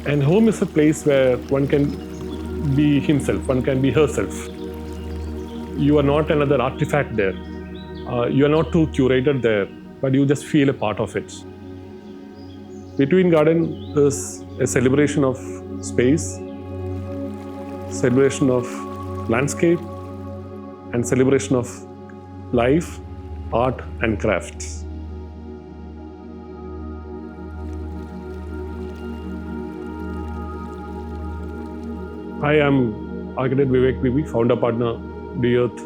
And home is a place where one can be himself, one can be herself. You are not another artifact there. You are not too curated there, but you just feel a part of it. Between Garden is a celebration of space, celebration of landscape, and celebration of life, art, and crafts. Hi, I'm architect Vivek Bibi, founder partner Mediate,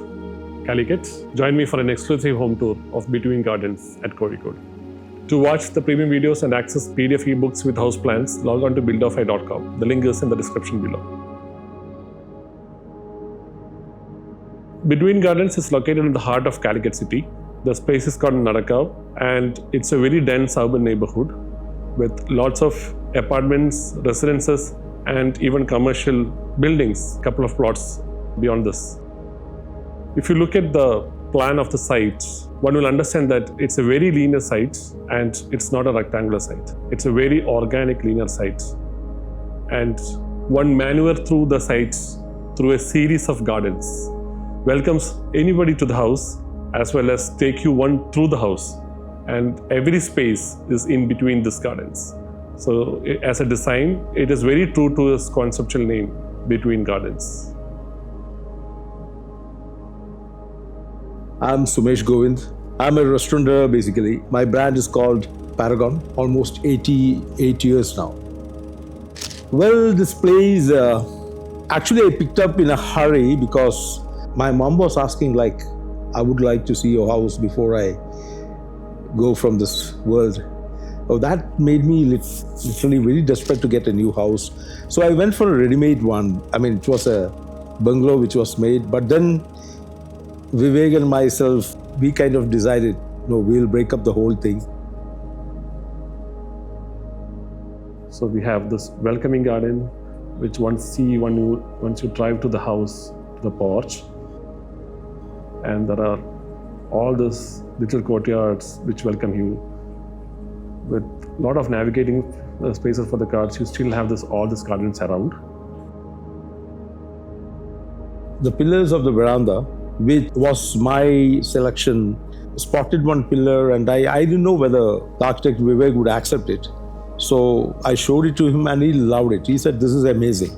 Calicut. Join me for an exclusive home tour of Between Gardens at Kozhikode. To watch the premium videos and access PDF ebooks with house plans, log on to buildify.com. The link is in the description below. Between Gardens is located in the heart of Calicut city. The space is called Nadakkavu, and it's a very dense urban neighborhood with lots of apartments, residences, and even commercial buildings, a couple of plots beyond this. If you look at the plan of the site, one will understand that it's a very linear site and it's not a rectangular site. It's a very organic linear site. And one maneuver through the site through a series of gardens welcomes anybody to the house as well as take you one through the house. And every space is in between these gardens. So as a design, it is very true to its conceptual name, Between Gardens. I'm Sumesh Govind. I'm a restaurateur basically. My brand is called Paragon, almost 88 years now. Well, this place, actually I picked up in a hurry because my mom was asking like, I would like to see your house before I go from this world. Oh, that made me literally very desperate to get a new house. So I went for a ready-made one. I mean, it was a bungalow which was made, but then Vivek and myself, we kind of decided, no, we'll break up the whole thing. So we have this welcoming garden, which once you drive to the house, to the porch, and there are all these little courtyards which welcome you. With a lot of navigating spaces for the cars, you still have all these gardens around. The pillars of the veranda, which was my selection, spotted one pillar and I didn't know whether the architect Vivek would accept it. So I showed it to him and he loved it. He said, this is amazing.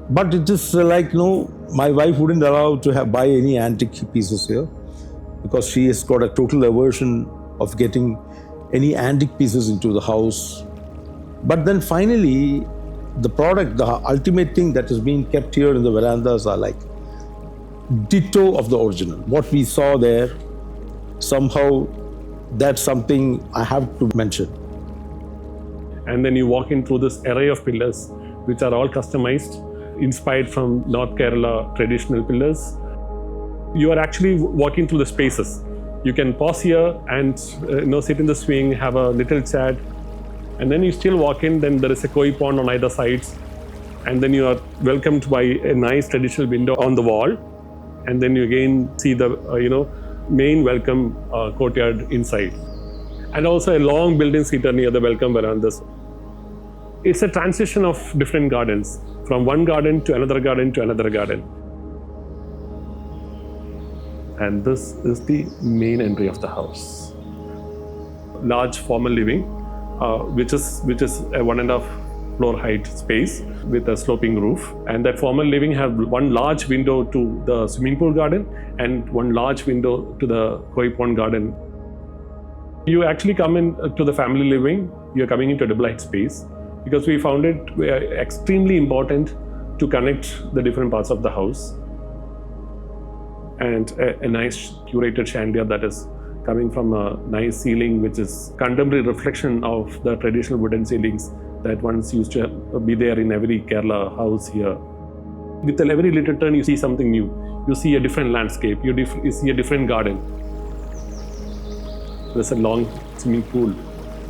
But it is like, my wife wouldn't allow to buy any antique pieces here because she has got a total aversion of getting any antique pieces into the house. But then finally, the product, the ultimate thing that is being kept here in the verandas are like ditto of the original. What we saw there, somehow that's something I have to mention. And then you walk in through this array of pillars, which are all customized, inspired from North Kerala traditional pillars. You are actually walking through the spaces. You can pause here and sit in the swing, have a little chat, and then you still walk in. Then there is a koi pond on either sides, and then you are welcomed by a nice traditional window on the wall, and then you again see the main welcome courtyard inside, and also a long building seater near the welcome verandas. It's a transition of different gardens, from one garden to another garden to another garden. And this is the main entry of the house. Large formal living, which is a 1.5 floor height space with a sloping roof. And that formal living has one large window to the swimming pool garden and one large window to the koi pond garden. You actually come in to the family living, you're coming into a double height space because we found it extremely important to connect the different parts of the house. And a nice curated chandelier that is coming from a nice ceiling, which is contemporary reflection of the traditional wooden ceilings that once used to be there in every Kerala house here. With every little turn, you see something new. You see a different landscape. You see a different garden. There's a long swimming pool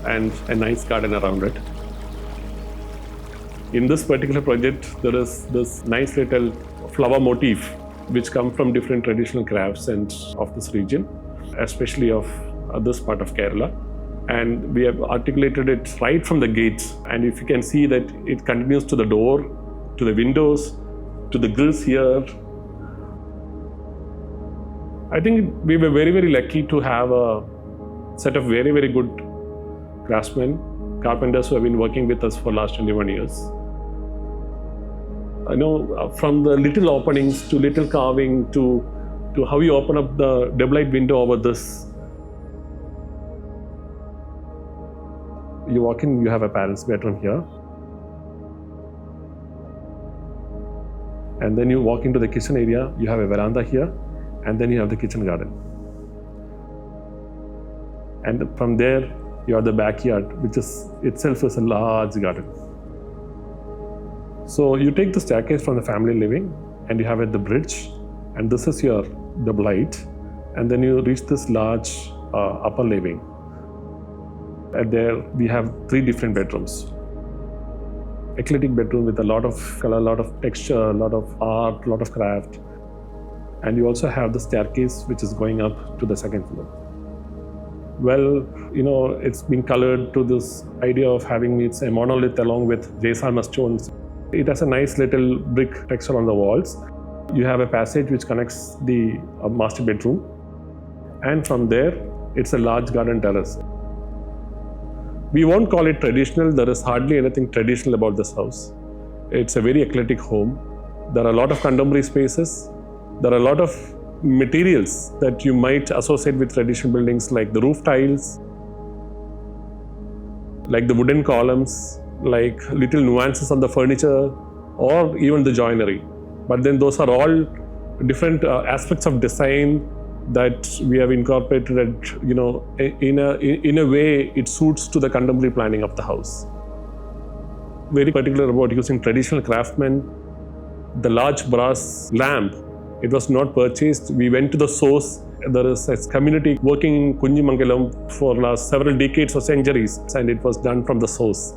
and a nice garden around it. In this particular project, there is this nice little flower motif which come from different traditional crafts and of this region, especially of this part of Kerala. And we have articulated it right from the gates. And if you can see that it continues to the door, to the windows, to the grills here. I think we were very, very lucky to have a set of very, very good craftsmen, carpenters who have been working with us for the last 21 years. I know from the little openings to little carving to how you open up the double light window over this. You walk in, you have a parent's bedroom here. And then you walk into the kitchen area, you have a veranda here, and then you have the kitchen garden. And from there, you have the backyard, which is itself is a large garden. So you take the staircase from the family living, and you have at the bridge, and this is your double height, and then you reach this large upper living. And there we have 3 different bedrooms. Eclectic bedroom with a lot of color, a lot of texture, a lot of art, a lot of craft. And you also have the staircase which is going up to the 2nd floor. Well, it's been colored to this idea of having it's a monolith along with Jaisarma stones. It has a nice little brick texture on the walls. You have a passage which connects the master bedroom. And from there, it's a large garden terrace. We won't call it traditional. There is hardly anything traditional about this house. It's a very eclectic home. There are a lot of contemporary spaces. There are a lot of materials that you might associate with traditional buildings, like the roof tiles, like the wooden columns, like little nuances on the furniture, or even the joinery. But then those are all different aspects of design that we have incorporated, in a way it suits to the contemporary planning of the house. Very particular about using traditional craftsmen. The large brass lamp, it was not purchased. We went to the source. There is a community working in Kunjimangalam for last several decades or centuries, and it was done from the source.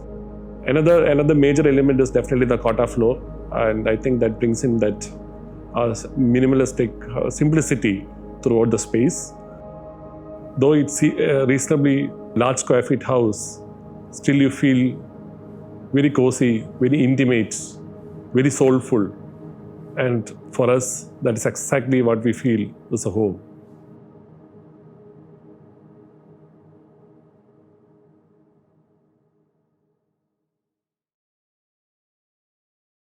Another major element is definitely the cotta floor, and I think that brings in that minimalistic simplicity throughout the space. Though it's a reasonably large square feet house, still you feel very cozy, very intimate, very soulful. And for us, that is exactly what we feel is a home.